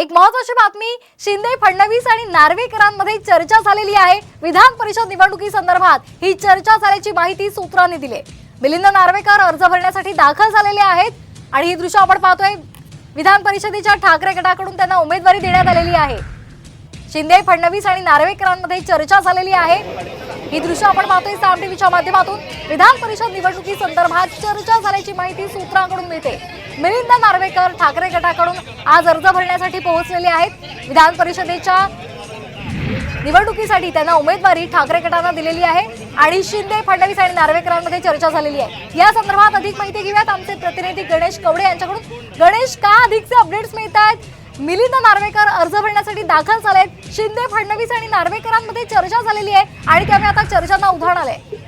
एक महत्त्वाची बातमी, शिंदे फडणवीस आणि नार्वेकरांमध्ये चर्चा झालेली आहे। विधान परिषद निवडणुकीसंदर्भात ही चर्चा झाल्याची माहिती सूत्रांनी दिली। मिलिंद नार्वेकर अर्ज भरण्यासाठी दाखल झालेले आहेत आणि ही दृश्य आपण पाहतोय। विधान परिषदेच्या ठाकरे गटाकडून त्यांना उमेदवारी देण्यात आलेली आहे। शिंदे फडणवीस आणि नार्वेकरांमध्ये चर्चा झालेली आहे। ही दृश्य आपण पाहतोय साम टीव्हीच्या माध्यमातून। विधान परिषद निवडणुकीसंदर्भात चर्चा झाल्याची माहिती सूत्रांकडून मिळते। मिलिंद नार्वेकर ठाकरे गटाकडून आज अर्ज भरण्यासाठी पोहोचलेले आहेत। विधान परिषदेच्या निवडणुकीसाठी त्यांना उमेदवारी ठाकरे गटाने दिलेली आहे आणि शिंदे फडणवीस आणि नार्वेकरांमध्ये चर्चा झालेली आहे। या संदर्भात अधिक माहिती घेऊयात आमचे प्रतिनिधी गणेश कवडे यांच्याकडून। गणेश, का अधिकचे अपडेट्स मिळतात? मिलिंद नार्वेकर अर्ज भरण्यासाठी दाखल झालेत, शिंदे फडणवीस आणि नार्वेकरांमध्ये चर्चा झालेली आहे आणि त्यामुळे आता चर्चांना उधाण आलंय।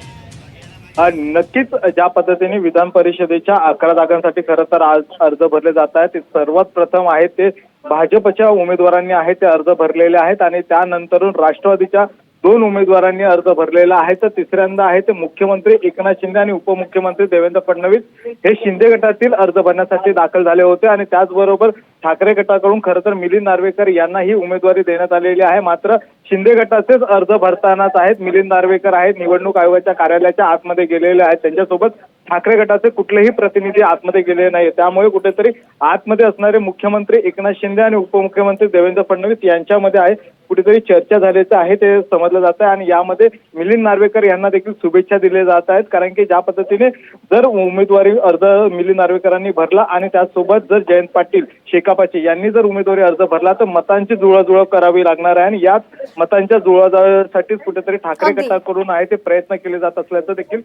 नक्कीच ज्या पद्धतीने विधान परिषदेच्या 11 जागांसाठी खरं तर आज अर्ज भरले जात आहेत, ते सर्वात प्रथम आहे ते भाजपच्या उमेदवारांनी आहे ते अर्ज भरलेले आहेत आणि त्यानंतरून राष्ट्रवादीच्या 2 उमेदवारांनी अर्ज भरलेला आहे। तर तिसऱ्यांदा आहे ते मुख्यमंत्री एकनाथ शिंदे आणि उपमुख्यमंत्री देवेंद्र फडणवीस हे शिंदे गटातील अर्ज भरण्यासाठी दाखल झाले होते आणि त्याचबरोबर ठाकरे गटाकडून खरं तर मिलिंद नार्वेकर यांना ही उमेदवारी देण्यात आलेली आहे। मात्र शिंदे गटाचेच अर्ज भरतानाच आहेत मिलिंद नार्वेकर आहेत निवडणूक आयोगाच्या कार्यालयाच्या आतमध्ये गेलेले आहेत, त्यांच्यासोबत ठाकरे गटाचे कुठलेही प्रतिनिधी आतमध्ये गेले नाही। त्यामुळे कुठेतरी आतमध्ये असणारे मुख्यमंत्री एकनाथ शिंदे आणि उपमुख्यमंत्री देवेंद्र फडणवीस यांच्यामध्ये आहे कुठेतरी चर्चा झाल्याचं आहे ते समजलं जात आहे आणि यामध्ये मिलिंद नार्वेकर यांना देखील शुभेच्छा दिल्या जात आहेत। कारण की ज्या पद्धतीने जर उमेदवारी अर्ज मिलिंद नार्वेकरांनी भरला आणि त्यासोबत जर जयंत पाटील शेकापाचे यांनी जर उमेदवारी अर्ज भरला तर मतांची जुळवाजुळव करावी लागणार आहे आणि याच मतांच्या जुळवाजुळवासाठी कुठेतरी ठाकरे गटाकडून आहे ते प्रयत्न केले जात असल्याचं देखील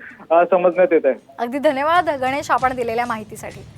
समजण्यात येत आहे। अगदी धन्यवाद गणेश, आपण दिलेल्या माहितीसाठी।